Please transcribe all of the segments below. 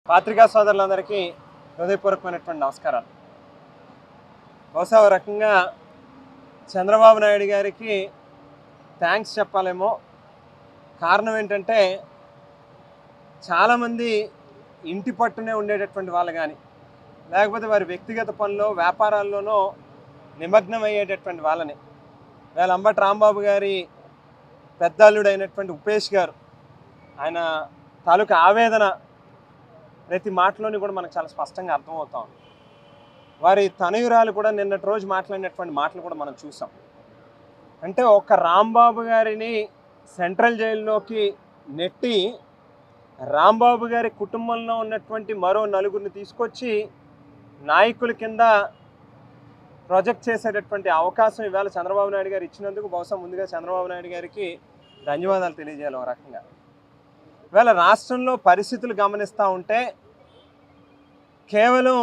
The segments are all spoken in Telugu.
పాత్రికా సోదరులందరికీ హృదయపూర్వకమైనటువంటి నమస్కారాలు. బహుశా ఒక రకంగా చంద్రబాబు నాయుడు గారికి థ్యాంక్స్ చెప్పాలేమో. కారణం ఏంటంటే చాలామంది ఇంటి పట్టునే ఉండేటటువంటి వాళ్ళు కానీ, లేకపోతే వారి వ్యక్తిగత పనుల్లో వ్యాపారాల్లోనో నిమగ్నం అయ్యేటటువంటి వాళ్ళని వేళ అంబటి రాంబాబు గారి పెద్దల్లుడు అయినటువంటి ఉపేష్ గారు, ఆయన తాలూకా ఆవేదన ప్రతి మాటలోని కూడా మనకు చాలా స్పష్టంగా అర్థమవుతా ఉంది. వారి తనయురాలు కూడా నిన్నటి రోజు మాట్లాడినటువంటి మాటలు కూడా మనం చూసాం. అంటే ఒక్క రాంబాబు గారిని సెంట్రల్ జైల్లోకి నెట్టి రాంబాబు గారి కుటుంబంలో ఉన్నటువంటి మరో నలుగురిని తీసుకొచ్చి నాయకుల కింద ప్రొజెక్ట్ చేసేటటువంటి అవకాశం ఇవాళ చంద్రబాబు నాయుడు గారు ఇచ్చినందుకు బహుశా ముందుగా చంద్రబాబు నాయుడు గారికి ధన్యవాదాలు తెలియజేయాలి. ఒక రకంగా ఇవాళ రాష్ట్రంలో పరిస్థితులు గమనిస్తూ ఉంటే కేవలం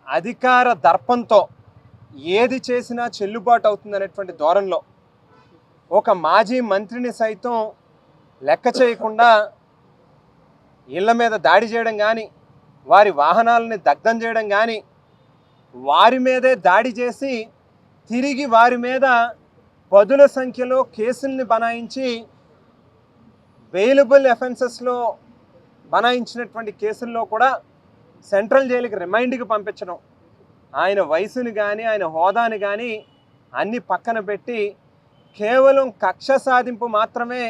అధికార దర్పంతో ఏది చేసినా చెల్లుబాటు అవుతుందనేటువంటి ధోరణిలో ఒక మాజీ మంత్రిని సైతం లెక్క చేయకుండా ఇళ్ల మీద దాడి చేయడం కానీ, వారి వాహనాలని దగ్ధం చేయడం కానీ, వారి మీదే దాడి చేసి తిరిగి వారి మీద పదుల సంఖ్యలో కేసుల్ని బనాయించి బెయిలబుల్ అఫెన్సెస్లో బనాయించినటువంటి కేసుల్లో కూడా సెంట్రల్ జైలుకి రిమైండ్కి పంపించడం, ఆయన వయసుని కానీ ఆయన హోదాని కానీ అన్ని పక్కన పెట్టి కేవలం కక్ష సాధింపు మాత్రమే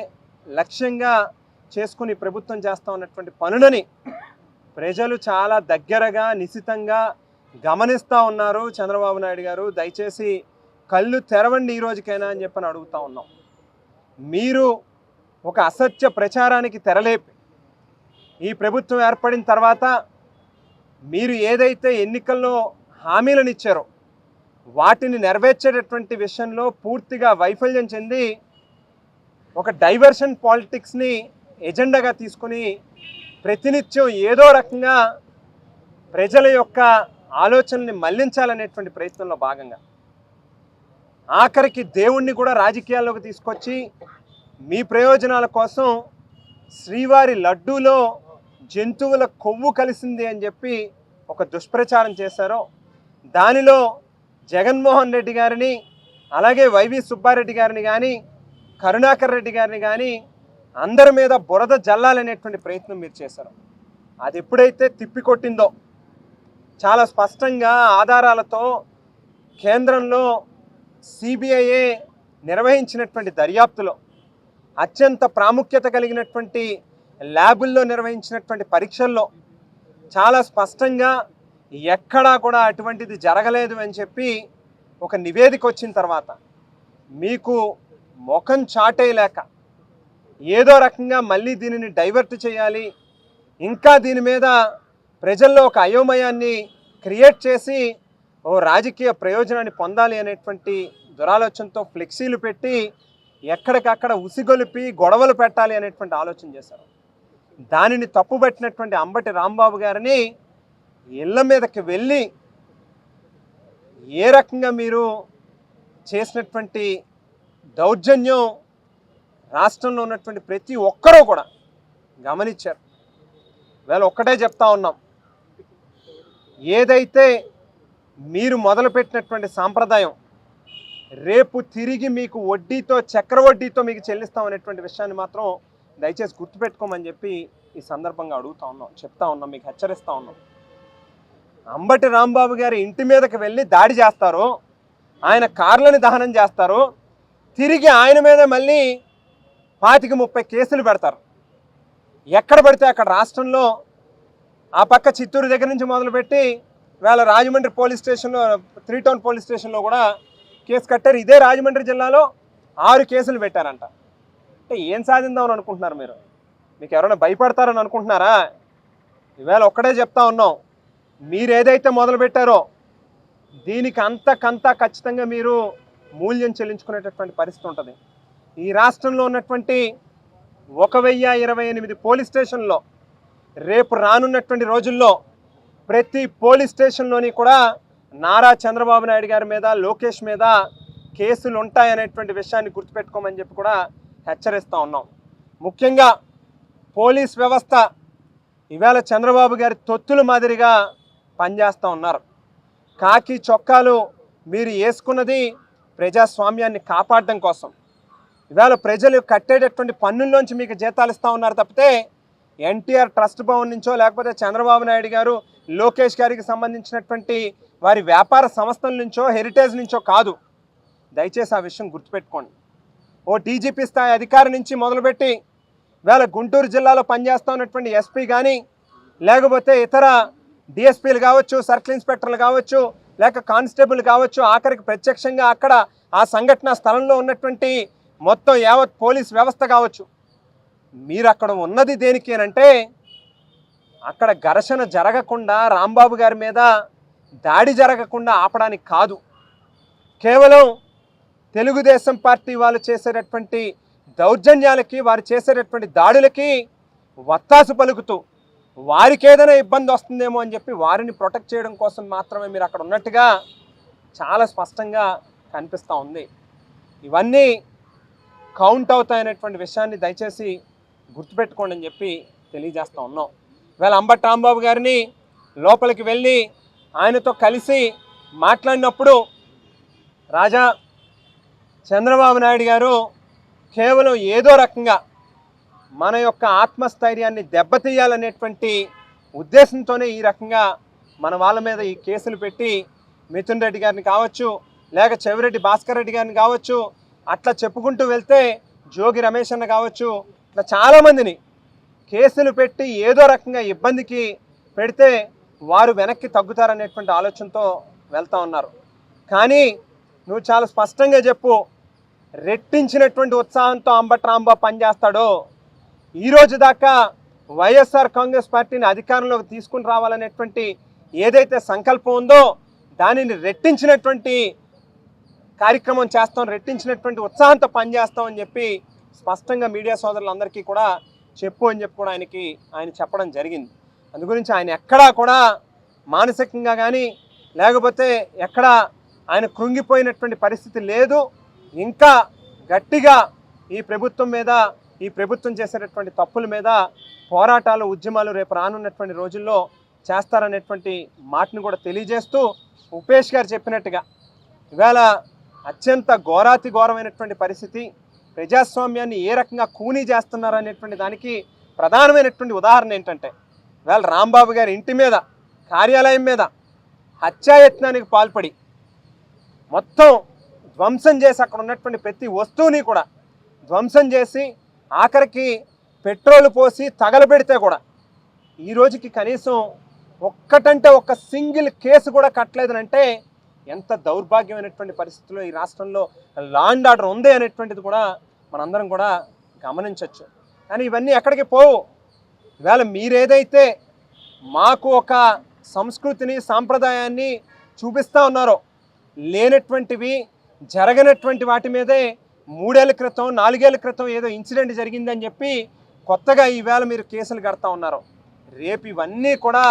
లక్ష్యంగా చేసుకుని ప్రభుత్వం చేస్తూ ఉన్నటువంటి పనులని ప్రజలు చాలా దగ్గరగా నిశితంగా గమనిస్తూ ఉన్నారు. చంద్రబాబు నాయుడు గారు దయచేసి కళ్ళు తెరవండి ఈ రోజుకైనా అని చెప్పని అడుగుతూ ఉన్నాం. మీరు ఒక అసత్య ప్రచారానికి తెరలేపి ఈ ప్రభుత్వం ఏర్పడిన తర్వాత మీరు ఏదైతే ఎన్నికల్లో హామీలను ఇచ్చారో వాటిని నెరవేర్చేటటువంటి విషయంలో పూర్తిగా వైఫల్యం చెంది ఒక డైవర్షన్ పాలిటిక్స్ని ఎజెండాగా తీసుకుని ప్రతినిత్యం ఏదో రకంగా ప్రజల యొక్క ఆలోచనల్ని మళ్లించాలనేటువంటి ప్రయత్నంలో భాగంగా ఆఖరికి దేవుణ్ణి కూడా రాజకీయాల్లోకి తీసుకొచ్చి మీ ప్రయోజనాల కోసం శ్రీవారి లడ్డూలో జంతువుల కొవ్వు కలిసింది అని చెప్పి ఒక దుష్ప్రచారం చేశారో దానిలో జగన్మోహన్ రెడ్డి గారిని, అలాగే వైవి సుబ్బారెడ్డి గారిని కానీ, కరుణాకర్ రెడ్డి గారిని కానీ అందరి మీద బురద జల్లాలనేటువంటి ప్రయత్నం మీరు చేశారు. అది ఎప్పుడైతే తిప్పికొట్టిందో చాలా స్పష్టంగా ఆధారాలతో కేంద్రంలో సిబిఐఏ నిర్వహించినటువంటి దర్యాప్తులో అత్యంత ప్రాముఖ్యత కలిగినటువంటి ల్యాబుల్లో నిర్వహించినటువంటి పరీక్షల్లో చాలా స్పష్టంగా ఎక్కడా కూడా అటువంటిది జరగలేదు అని చెప్పి ఒక నివేదిక వచ్చిన తర్వాత మీకు ముఖం చాటేయలేక ఏదో రకంగా మళ్ళీ దీనిని డైవర్ట్ చేయాలి, ఇంకా దీని మీద ప్రజల్లో ఒక అయోమయాన్ని క్రియేట్ చేసి ఓ రాజకీయ ప్రయోజనాన్ని పొందాలి అనేటువంటి దురాలోచనతో ఫ్లెక్సీలు పెట్టి ఎక్కడికక్కడ ఉసిగొలిపి గొడవలు పెట్టాలి అనేటువంటి ఆలోచన చేశారు. దానిని తప్పుబట్టినటువంటి అంబటి రాంబాబు గారిని ఇళ్ల మీదకి వెళ్ళి ఏ రకంగా మీరు చేసినటువంటి దౌర్జన్యం రాష్ట్రంలో ఉన్నటువంటి ప్రతి ఒక్కరూ కూడా గమనించారు. వేళ ఒక్కటే చెప్తా ఉన్నాం, ఏదైతే మీరు మొదలుపెట్టినటువంటి సాంప్రదాయం రేపు తిరిగి మీకు వడ్డీతో చక్రవడ్డీతో మీకు చెల్లిస్తామనేటువంటి విషయాన్ని మాత్రం దయచేసి గుర్తుపెట్టుకోమని చెప్పి ఈ సందర్భంగా అడుగుతా ఉన్నాం, చెప్తా ఉన్నాం, మీకు హెచ్చరిస్తూ ఉన్నాం. అంబటి రాంబాబు గారి ఇంటి మీదకి వెళ్ళి దాడి చేస్తారు, ఆయన కార్లని దహనం చేస్తారు, తిరిగి ఆయన మీద మళ్ళీ 25-30 కేసులు పెడతారు. ఎక్కడ పడితే అక్కడ రాష్ట్రంలో ఆ పక్క చిత్తూరు దగ్గర నుంచి మొదలుపెట్టి వేళ రాజమండ్రి పోలీస్ స్టేషన్లో 3 టౌన్ పోలీస్ స్టేషన్లో కూడా కేసు కట్టారు. ఇదే రాజమండ్రి జిల్లాలో 6 కేసులు పెట్టారంట. అంటే ఏం సాధిందామని అనుకుంటున్నారు మీరు? మీకు ఎవరైనా భయపడతారని అనుకుంటున్నారా? ఈవేళ ఒక్కడే చెప్తా ఉన్నాం, మీరు ఏదైతే మొదలుపెట్టారో దీనికి అంతకంతా ఖచ్చితంగా మీరు మూల్యం చెల్లించుకునేటటువంటి పరిస్థితి ఉంటుంది. ఈ రాష్ట్రంలో ఉన్నటువంటి 1028 పోలీస్ స్టేషన్లో రేపు రానున్నటువంటి రోజుల్లో ప్రతి పోలీస్ స్టేషన్లోని కూడా నారా చంద్రబాబు నాయుడు గారి మీద, లోకేష్ మీద కేసులు ఉంటాయనేటువంటి విషయాన్ని గుర్తుపెట్టుకోమని చెప్పి కూడా హెచ్చరిస్తూ ఉన్నాం. ముఖ్యంగా పోలీస్ వ్యవస్థ ఇవాళ చంద్రబాబు గారి తొత్తుల మాదిరిగా పనిచేస్తూ ఉన్నారు. కాకి చొక్కాలు మీరు వేసుకున్నది ప్రజాస్వామ్యాన్ని కాపాడడం కోసం. ఇవాళ ప్రజలు కట్టేటటువంటి పన్నుల్లోంచి మీకు జీతాలు ఇస్తూ ఉన్నారు తప్పితే ఎన్టీఆర్ ట్రస్ట్ భవన్ నుంచో లేకపోతే చంద్రబాబు నాయుడు గారు లోకేష్ గారికి సంబంధించినటువంటి వారి వ్యాపార సంస్థల నుంచో హెరిటేజ్ నుంచో కాదు. దయచేసి ఆ విషయం గుర్తుపెట్టుకోండి. ఓ డీజీపీ స్థాయి అధికారి నుంచి మొదలుపెట్టి ఇవాళ గుంటూరు జిల్లాలో పనిచేస్తూ ఉన్నటువంటి ఎస్పీ కానీ లేకపోతే ఇతర డిఎస్పీలు కావచ్చు, సర్కిల్ ఇన్స్పెక్టర్లు కావచ్చు, లేక కానిస్టేబుల్ కావచ్చు, ఆఖరికి ప్రత్యక్షంగా అక్కడ ఆ సంఘటన స్థలంలో ఉన్నటువంటి మొత్తం యావత్ పోలీస్ వ్యవస్థ కావచ్చు, మీరు అక్కడ ఉన్నది దేనికి అంటే అక్కడ ఘర్షణ జరగకుండా, రాంబాబు గారి మీద దాడి జరగకుండా ఆపడానికి కాదు. కేవలం తెలుగుదేశం పార్టీ వాళ్ళు చేసేటటువంటి దౌర్జన్యాలకి, వారు చేసేటటువంటి దాడులకి వత్తాసు పలుకుతూ వారికి ఏదైనా ఇబ్బంది వస్తుందేమో అని చెప్పి వారిని ప్రొటెక్ట్ చేయడం కోసం మాత్రమే మీరు అక్కడ ఉన్నట్టుగా చాలా స్పష్టంగా కనిపిస్తూ ఉంది. ఇవన్నీ కౌంట్ అవుతాయనేటువంటి విషయాన్ని దయచేసి గుర్తుపెట్టుకోండి అని చెప్పి తెలియజేస్తూ ఉన్నాం. ఇవాళ అంబటి రాంబాబు గారిని లోపలికి వెళ్ళి ఆయనతో కలిసి మాట్లాడినప్పుడు రాజా చంద్రబాబు నాయుడు గారు కేవలం ఏదో రకంగా మన యొక్క ఆత్మస్థైర్యాన్ని దెబ్బతీయాలనేటువంటి ఉద్దేశంతోనే ఈ రకంగా మన వాళ్ళ మీద ఈ కేసులు పెట్టి మిథున్ రెడ్డి గారిని కావచ్చు, లేక చెవిరెడ్డి భాస్కర్ రెడ్డి గారిని కావచ్చు, అట్లా చెప్పుకుంటూ వెళ్తే జోగి రమేష్ అన్న కావచ్చు, ఇట్లా చాలామందిని కేసులు పెట్టి ఏదో రకంగా ఇబ్బందికి పెడితే వారు వెనక్కి తగ్గుతారనేటువంటి ఆలోచనతో వెళ్తూ ఉన్నారు. కానీ నువ్వు చాలా స్పష్టంగా చెప్పు, రెట్టించినటువంటి ఉత్సాహంతో అంబటి రాంబాబు పనిచేస్తాడో, ఈరోజు దాకా వైఎస్ఆర్ కాంగ్రెస్ పార్టీని అధికారంలోకి తీసుకుని రావాలనేటువంటి ఏదైతే సంకల్పం ఉందో దానిని రెట్టించినటువంటి కార్యక్రమం చేస్తాం, రెట్టించినటువంటి ఉత్సాహంతో పనిచేస్తాం అని చెప్పి స్పష్టంగా మీడియా సోదరులందరికీ కూడా చెప్పు అని చెప్పి కూడా ఆయన చెప్పడం జరిగింది. అందు గురించి ఆయన ఎక్కడా కూడా మానసికంగా కానీ లేకపోతే ఎక్కడా ఆయన కృంగిపోయినటువంటి పరిస్థితి లేదు. ఇంకా గట్టిగా ఈ ప్రభుత్వం మీద, ఈ ప్రభుత్వం చేసేటటువంటి తప్పుల మీద పోరాటాలు, ఉద్యమాలు రేపు రానున్నటువంటి రోజుల్లో చేస్తారనేటువంటి మాటను కూడా తెలియజేస్తూ, ఉపేష్ గారు చెప్పినట్టుగా ఇవాళ అత్యంత ఘోరాతి ఘోరమైనటువంటి పరిస్థితి, ప్రజాస్వామ్యాన్ని ఏ రకంగా కూనీ చేస్తున్నారనేటువంటి దానికి ప్రధానమైనటువంటి ఉదాహరణ ఏంటంటే ఇవాళ రాంబాబు గారి ఇంటి మీద, కార్యాలయం మీద హత్యాయత్నానికి పాల్పడి మొత్తం ధ్వంసం చేసి అక్కడ ఉన్నటువంటి ప్రతి వస్తువుని కూడా ధ్వంసం చేసి ఆఖరికి పెట్రోల్ పోసి తగలబెడితే కూడా ఈ రోజుకి కనీసం ఒక్కటంటే ఒక్క సింగిల్ కేసు కూడా కట్టలేదనంటే ఎంత దౌర్భాగ్యమైనటువంటి పరిస్థితుల్లో ఈ రాష్ట్రంలో లా అండ్ ఆర్డర్ ఉంది అనేటువంటిది కూడా మనందరం కూడా గమనించవచ్చు. కానీ ఇవన్నీ ఎక్కడికి పోవు. ఇవాళ మీరేదైతే మాకు ఒక సంస్కృతిని, సాంప్రదాయాన్ని చూపిస్తూ ఉన్నారో, లేనటువంటివి, జరగనటువంటి వాటి మీదే 3 ఏళ్ల క్రితం, 4 ఏళ్ల క్రితం ఏదో ఇన్సిడెంట్ జరిగిందని చెప్పి కొత్తగా ఈవేళ మీరు కేసులు కడతా ఉన్నారు. రేపు ఇవన్నీ కూడా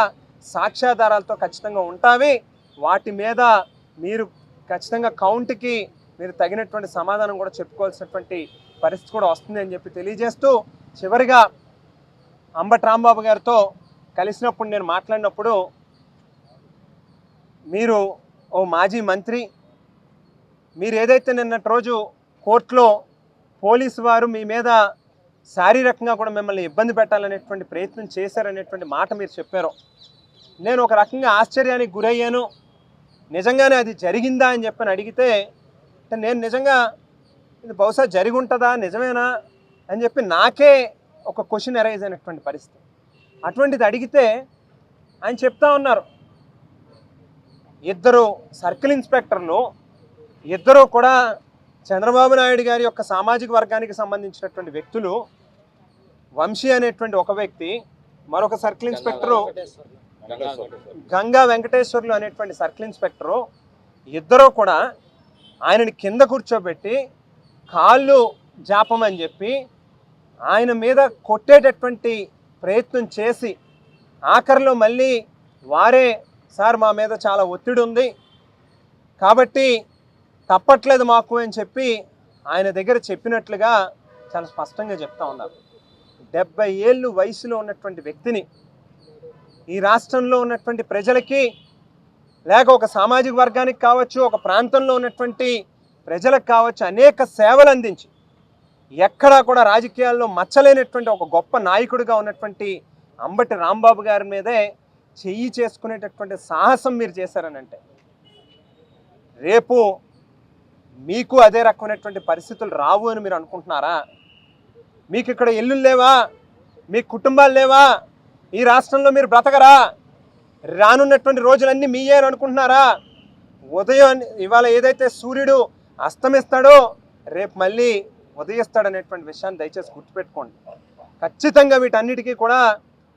సాక్ష్యాధారాలతో ఖచ్చితంగా ఉంటావి. వాటి మీద మీరు ఖచ్చితంగా కౌంట్కి మీరు తగినటువంటి సమాధానం కూడా చెప్పుకోవాల్సినటువంటి పరిస్థితి కూడా వస్తుంది అని చెప్పి తెలియజేస్తూ, చివరిగా అంబటి రాంబాబు గారితో కలిసినప్పుడు నేను మాట్లాడినప్పుడు, మీరు ఓ మాజీ మంత్రి, మీరు ఏదైతే నిన్నటి రోజు కోర్టులో పోలీసు వారు మీ మీద శారీరకంగా కూడా మిమ్మల్ని ఇబ్బంది పెట్టాలనేటువంటి ప్రయత్నం చేశారనేటువంటి మాట మీరు చెప్పారు, నేను ఒక రకంగా ఆశ్చర్యానికి గురయ్యాను. నిజంగానే అది జరిగిందా అని చెప్పని అడిగితే, నేను నిజంగా ఇది బహుశా జరిగి ఉంటుందా, నిజమేనా అని చెప్పి నాకే ఒక క్వశ్చన్ అరైజ్ అయినటువంటి పరిస్థితి. అటువంటిది అడిగితే ఆయన చెప్తా ఉన్నారు, ఇద్దరు సర్కిల్ ఇన్స్పెక్టర్లు, ఇద్దరు కూడా చంద్రబాబు నాయుడు గారి యొక్క సామాజిక వర్గానికి సంబంధించినటువంటి వ్యక్తులు. వంశీ అనేటువంటి ఒక వ్యక్తి, మరొక సర్కిల్ ఇన్స్పెక్టరు గంగా వెంకటేశ్వర్లు అనేటువంటి సర్కిల్ ఇన్స్పెక్టరు, ఇద్దరు కూడా ఆయనని కింద కూర్చోబెట్టి కాళ్ళు జాపమని చెప్పి ఆయన మీద కొట్టేటటువంటి ప్రయత్నం చేసి ఆఖరిలో మళ్ళీ వారే, సార్ మా మీద చాలా ఒత్తిడి ఉంది కాబట్టి తప్పట్లేదు మాకు అని చెప్పి ఆయన దగ్గర చెప్పినట్లుగా చాలా స్పష్టంగా చెప్తా ఉన్నారు. 70 ఏళ్ళు వయసులో ఉన్నటువంటి వ్యక్తిని ఈ రాష్ట్రంలో ఉన్నటువంటి ప్రజలకి, లేక ఒక సామాజిక వర్గానికి కావచ్చు, ఒక ప్రాంతంలో ఉన్నటువంటి ప్రజలకు కావచ్చు, అనేక సేవలు అందించి ఎక్కడా కూడా రాజకీయాల్లో మచ్చలేనటువంటి ఒక గొప్ప నాయకుడిగా ఉన్నటువంటి అంబటి రాంబాబు గారి మీదే చెయ్యి చేసుకునేటటువంటి సాహసం మీరు చేశారని అంటే, రేపు మీకు అదే రకమైనటువంటి పరిస్థితులు రావు అని మీరు అనుకుంటున్నారా? మీకు ఇక్కడ ఇల్లు లేవా? మీ కుటుంబాలు లేవా? ఈ రాష్ట్రంలో మీరు బ్రతకరా? రానున్నటువంటి రోజులన్నీ మీయే అని అనుకుంటున్నారా? ఉదయం ఇవాళ ఏదైతే సూర్యుడు అస్తమిస్తాడో రేపు మళ్ళీ ఉదయిస్తాడనేటువంటి విషయాన్ని దయచేసి గుర్తుపెట్టుకోండి. ఖచ్చితంగా వీటన్నిటికీ కూడా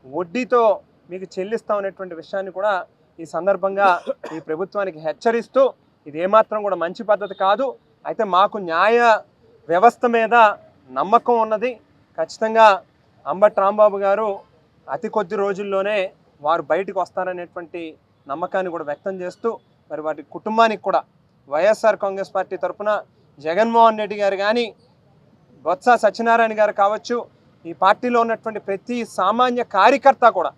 వడ్డీతో మీకు చెల్లిస్తామనేటువంటి విషయాన్ని కూడా ఈ సందర్భంగా ఈ ప్రభుత్వానికి హెచ్చరిస్తూ, ఇది ఏమాత్రం కూడా మంచి పద్ధతి కాదు. అయితే మాకు న్యాయ వ్యవస్థ మీద నమ్మకం ఉన్నది. ఖచ్చితంగా అంబటి రాంబాబు గారు అతి కొద్ది రోజుల్లోనే వారు బయటకు వస్తారనేటువంటి నమ్మకాన్ని కూడా వ్యక్తం చేస్తూ, మరి వారి కుటుంబానికి కూడా వైఎస్ఆర్ కాంగ్రెస్ పార్టీ తరఫున జగన్మోహన్ రెడ్డి గారు కానీ, బొత్స సత్యనారాయణ గారు కావచ్చు, ఈ పార్టీలో ఉన్నటువంటి ప్రతి సామాన్య కార్యకర్త కూడా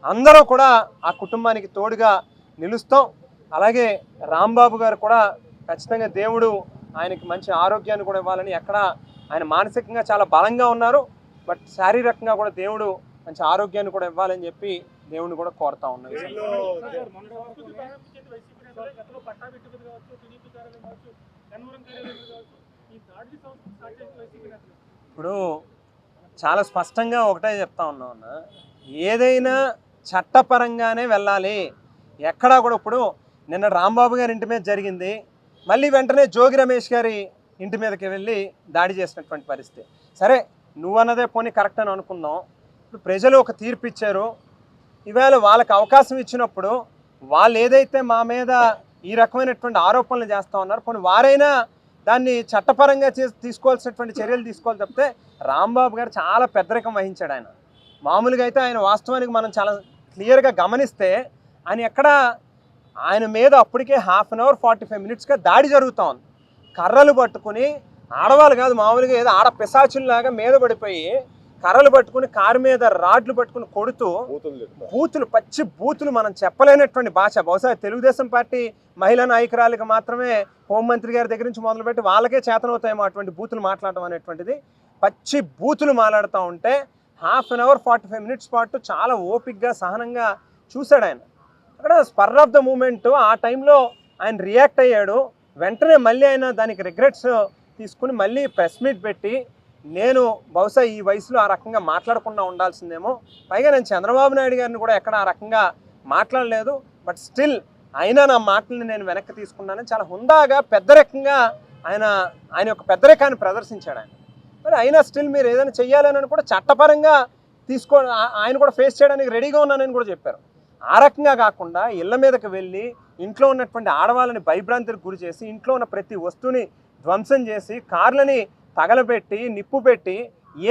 అందరూ కూడా ఆ కుటుంబానికి తోడుగా నిలుస్తాం. అలాగే రాంబాబు గారు కూడా ఖచ్చితంగా దేవుడు ఆయనకి మంచి ఆరోగ్యాన్ని కూడా ఇవ్వాలని, ఎక్కడ ఆయన మానసికంగా చాలా బలంగా ఉన్నారు, బట్ శారీరకంగా కూడా దేవుడు మంచి ఆరోగ్యాన్ని కూడా ఇవ్వాలని చెప్పి దేవుడిని కూడా కోరుతా ఉన్నాను. ఇప్పుడు చాలా స్పష్టంగా ఒకటే చెప్తా ఉన్నాం అన్న, ఏదైనా చట్టపరంగానే వెళ్ళాలి. ఎక్కడా కూడా ఇప్పుడు నిన్న రాంబాబు గారి ఇంటి మీద జరిగింది, మళ్ళీ వెంటనే జోగి రమేష్ గారి ఇంటి మీదకి వెళ్ళి దాడి చేసినటువంటి పరిస్థితి. సరే, నువ్వన్నదే పోనీ కరెక్ట్ అని అనుకుందాం. ఇప్పుడు ప్రజలు ఒక తీర్పు ఇచ్చారు, ఈవేళ వాళ్ళకి అవకాశం ఇచ్చినప్పుడు వాళ్ళు ఏదైతే మా మీద ఈ రకమైనటువంటి ఆరోపణలు చేస్తూ ఉన్నారు, పోనీ వారైనా దాన్ని చట్టపరంగా తీసుకోవాల్సినటువంటి చర్యలు తీసుకోవాలి తప్పితే, రాంబాబు గారు చాలా పెద్దరికం వహించాడు. ఆయన మామూలుగా అయితే ఆయన వాస్తవానికి మనం చాలా క్లియర్గా గమనిస్తే ఆయన ఆయన మీద అప్పటికే 1/2 అవర్ 45 మినిట్స్గా దాడి జరుగుతూ ఉంది. కర్రలు పట్టుకుని, ఆడవాళ్ళు కాదు, మామూలుగా ఏదో ఆడ పిశాచుల్లాగా మీద పడిపోయి కర్రలు పట్టుకుని, కారు మీద రాడ్లు పట్టుకుని కొడుతూ బూతులు, పచ్చి బూతులు, మనం చెప్పలేనటువంటి భాష. బహుశా తెలుగుదేశం పార్టీ మహిళా నాయకురాలకు మాత్రమే హోంమంత్రి గారి దగ్గర నుంచి మొదలుపెట్టి వాళ్ళకే చేతనవుతాయేమో అటువంటి బూతులు మాట్లాడటం అనేటువంటిది. పచ్చి బూతులు మాట్లాడుతూ ఉంటే 1/2 అవర్ 45 మినిట్స్ పాటు చాలా ఓపిక్గా సహనంగా చూశాడు ఆయన. అక్కడ స్పర్ ఆఫ్ ద మూమెంట్ ఆ టైంలో ఆయన రియాక్ట్ అయ్యాడు. వెంటనే మళ్ళీ ఆయన దానికి రిగ్రెట్స్ తీసుకుని మళ్ళీ ప్రెస్ మీట్ పెట్టి, నేను బహుశా ఈ వయసులో ఆ రకంగా మాట్లాడకుండా ఉండాల్సిందేమో, పైగా నేను చంద్రబాబు నాయుడు గారిని కూడా ఎక్కడ ఆ రకంగా మాట్లాడలేదు, బట్ స్టిల్ అయినా నా మాటల్ని నేను వెనక్కి తీసుకున్నానని చాలా హుందాగా పెద్దరికంగా ఆయన యొక్క పెద్దరికాన్ని ప్రదర్శించాడు ఆయన. మరి అయినా స్టిల్ మీరు ఏదైనా చెయ్యాలని కూడా చట్టపరంగా ఆయన కూడా ఫేస్ చేయడానికి రెడీగా ఉన్నానని కూడా చెప్పారు. ఆ రకంగా కాకుండా ఇళ్ల మీదకి వెళ్ళి ఇంట్లో ఉన్నటువంటి ఆడవాళ్ళని భయభ్రాంతికి గురి చేసి, ఇంట్లో ఉన్న ప్రతి వస్తువుని ధ్వంసం చేసి, కార్లని తగలబెట్టి, నిప్పు పెట్టి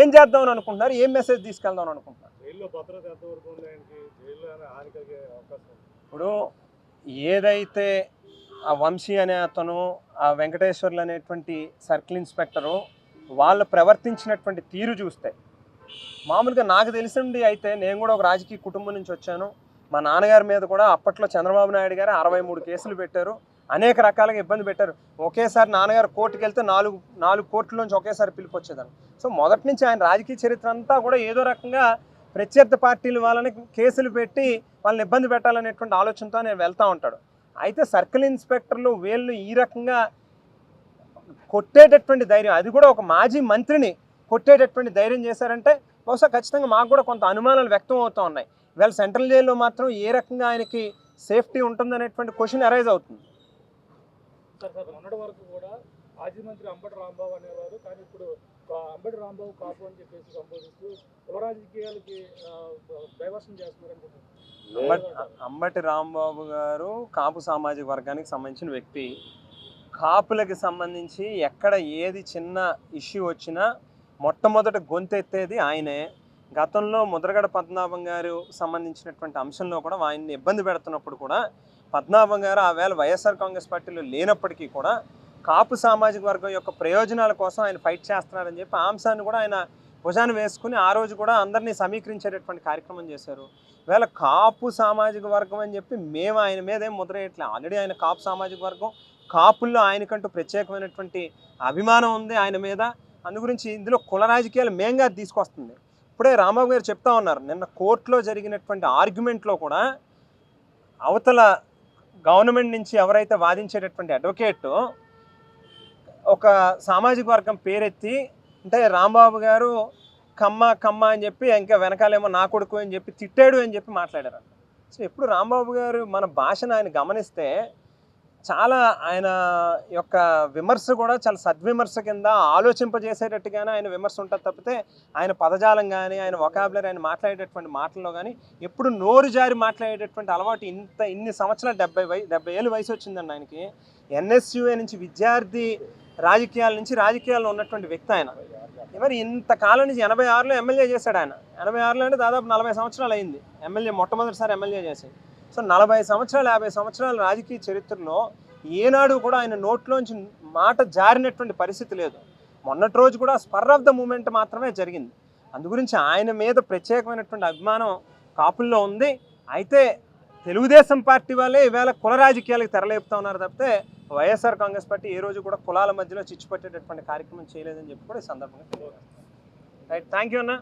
ఏం చేద్దామని అనుకుంటున్నారు? ఏం మెసేజ్ తీసుకెళ్దామని అనుకుంటున్నారు? ఇప్పుడు ఏదైతే ఆ వంశీ అనే అతను, ఆ వెంకటేశ్వర్లు అనేటువంటి సర్కిల్ ఇన్స్పెక్టరు వాళ్ళు ప్రవర్తించినటువంటి తీరు చూస్తే, మామూలుగా నాకు తెలిసింది అయితే, నేను కూడా ఒక రాజకీయ కుటుంబం నుంచి వచ్చాను. మా నాన్నగారి మీద కూడా అప్పట్లో చంద్రబాబు నాయుడు గారు 63 కేసులు పెట్టారు, అనేక రకాలుగా ఇబ్బంది పెట్టారు. ఒకేసారి నాన్నగారు కోర్టుకు వెళ్తే 4 కోర్టుల నుంచి ఒకేసారి పిలుపు వచ్చేదాన్ని. సో మొదటి నుంచి ఆయన రాజకీయ చరిత్ర అంతా కూడా ఏదో రకంగా ప్రత్యర్థి పార్టీల వాళ్ళని కేసులు పెట్టి వాళ్ళని ఇబ్బంది పెట్టాలనేటువంటి ఆలోచనతో నేను వెళ్తూ ఉంటాడు. అయితే సర్కిల్ ఇన్స్పెక్టర్లు వీళ్ళు ఈ రకంగా కొట్టేటటువంటి ధైర్యం, అది కూడా ఒక మాజీ మంత్రిని కొట్టేటటువంటి ధైర్యం చేశారంటే, బహుశా ఖచ్చితంగా మాకు కూడా కొంత అనుమానాలు వ్యక్తం అవుతూ ఉన్నాయి. ఇవాళ సెంట్రల్ జైల్లో మాత్రం ఏ రకంగా ఆయనకి సేఫ్టీ ఉంటుందనేటువంటి క్వశ్చన్ అరైజ్ అవుతుంది. మొన్నటి వరకు కూడా మాజీ మంత్రి అంబటి రాంబాబు అనేవారు, కానీ ఇప్పుడు అంబటి రాంబాబు కాపు అని చెప్పేసి సంబోధిస్తూ కుల రాజకీయాలకి డైవర్షన్ చేస్తున్నారు. అంబటి రాంబాబు గారు కాపు సామాజిక వర్గానికి సంబంధించిన వ్యక్తి. కాపులకి సంబంధించి ఎక్కడ ఏది చిన్న ఇష్యూ వచ్చినా మొట్టమొదట గొంతెత్తేది ఆయనే. గతంలో ముద్రగడ పద్మనాభం గారు సంబంధించినటువంటి అంశంలో కూడా ఆయన్ని ఇబ్బంది పెడుతున్నప్పుడు కూడా పద్మనాభం గారు ఆ వేళ వైఎస్ఆర్ కాంగ్రెస్ పార్టీలో లేనప్పటికీ కూడా కాపు సామాజిక వర్గం యొక్క ప్రయోజనాల కోసం ఆయన ఫైట్ చేస్తున్నారని చెప్పి ఆ అంశాన్ని కూడా ఆయన భుజాన్ని వేసుకుని ఆ రోజు కూడా అందరినీ సమీకరించేటటువంటి కార్యక్రమం చేశారు. ఈవేళ కాపు సామాజిక వర్గం అని చెప్పి మేము ఆయన మీద ఏం ముద్రేయట్లేదు. ఆల్రెడీ ఆయన కాపు సామాజిక వర్గం, కాపుల్లో ఆయనకంటూ ప్రత్యేకమైనటువంటి అభిమానం ఉంది ఆయన మీద. అందు గురించి ఇందులో కుల రాజకీయాలు మేంగా తీసుకొస్తుంది. ఇప్పుడే రాంబాబు గారు చెప్తా ఉన్నారు, నిన్న కోర్టులో జరిగినటువంటి ఆర్గ్యుమెంట్లో కూడా అవతల గవర్నమెంట్ నుంచి ఎవరైతే వాదించేటటువంటి అడ్వకేట్ ఒక సామాజిక వర్గం పేరెత్తి, అంటే రాంబాబు గారు కమ్మ అని చెప్పి ఇంకా వెనకాలేమో నా కొడుకు అని చెప్పి తిట్టాడు అని చెప్పి మాట్లాడారు. సో ఎప్పుడు రాంబాబు గారు మన భాషను ఆయన గమనిస్తే చాలా ఆయన యొక్క విమర్శ కూడా చాలా సద్విమర్శ కింద ఆలోచింపజేసేటట్టుగానే ఆయన విమర్శ ఉంటుంది తప్పితే ఆయన పదజాలం కానీ ఆయన వొకాబులరీ ఆయన మాట్లాడేటటువంటి మాటల్లో కానీ ఎప్పుడు నోరు జారి మాట్లాడేటటువంటి అలవాటు ఇన్ని సంవత్సరాలు 70 ఏళ్ళు వయసు వచ్చిందండి ఆయనకి. NSUA నుంచి విద్యార్థి రాజకీయాల నుంచి రాజకీయాల్లో ఉన్నటువంటి వ్యక్తి ఆయన. మరి ఇంతకాలం నుంచి 86లో ఎమ్మెల్యే చేశాడు ఆయన. 86లో అంటే దాదాపు 40 సంవత్సరాలు అయింది ఎమ్మెల్యే, మొట్టమొదటిసారి ఎమ్మెల్యే చేసి. సో 40 సంవత్సరాలు 50 సంవత్సరాల రాజకీయ చరిత్రలో ఏనాడు కూడా ఆయన నోట్లోంచి మాట జారినటువంటి పరిస్థితి లేదు. మొన్నటి రోజు కూడా స్పర్ ఆఫ్ ద మూమెంట్ మాత్రమే జరిగింది. అందు గురించి ఆయన మీద ప్రత్యేకమైనటువంటి అభిమానం కాపుల్లో ఉంది. అయితే తెలుగుదేశం పార్టీ వాళ్ళే ఈవేళ కుల రాజకీయాలకు తెరలేపుతా ఉన్నారు తప్పితే వైఎస్ఆర్ కాంగ్రెస్ పార్టీ ఏ రోజు కూడా కులాల మధ్యలో చిచ్చు పట్టేటటువంటి కార్యక్రమం చేయలేదని చెప్పి కూడా ఈ సందర్భంగా తెలియజేస్తాను. రైట్, థ్యాంక్ యూ అన్న.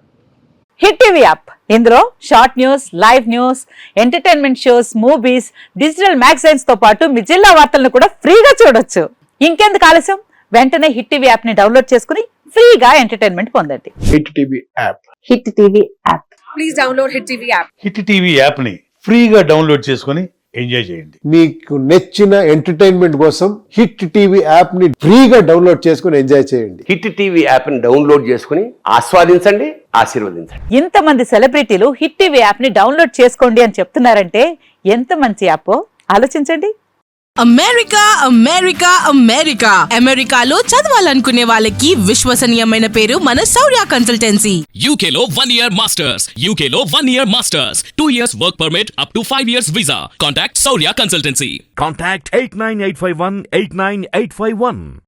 హిట్ టీవీ యాప్, ఇందులో short news, live news, entertainment shows, movies, digital magazines తో పాటు మీ జిల్లా వార్తలను కూడా ఫ్రీగా చూడొచ్చు. ఇంకెందుకు ఆలస్యం, వెంటనే హిట్ టీవీ యాప్ ని డౌన్లోడ్ చేసుకుని ఫ్రీగా ఎంటర్టైన్మెంట్ పొందండి. Hit TV app. Hit TV app. Please download hit TV app. Hit TV app ని ఫ్రీగా డౌన్లోడ్ చేసుకుని ఎంజాయ్ చేయండి. మీకు నచ్చిన ఎంటర్టైన్మెంట్ కోసం హిట్ టీవీ యాప్ ని ఫ్రీగా డౌన్లోడ్ చేసుకుని ఎంజాయ్ చేయండి. హిట్ టీవీ యాప్ ని డౌన్లోడ్ చేసుకుని ఆస్వాదించండి, ఆశీర్వదించండి. ఇంతమంది సెలబ్రిటీలు హిట్ టీవీ యాప్ ని డౌన్లోడ్ చేసుకోండి అని చెప్తున్నారంటే ఎంత మంచి యాప్ ఆలోచించండి. అమెరికా అమెరికాలో చదవాలనుకునే వాళ్ళకి విశ్వసనీయమైన పేరు మన శౌర్య కన్సల్టెన్సీ. UK లో 1 year masters, UK లో 1 year masters, 2 years work permit up to 5 years visa. Contact Saurya Consultancy. Contact 89851 89851.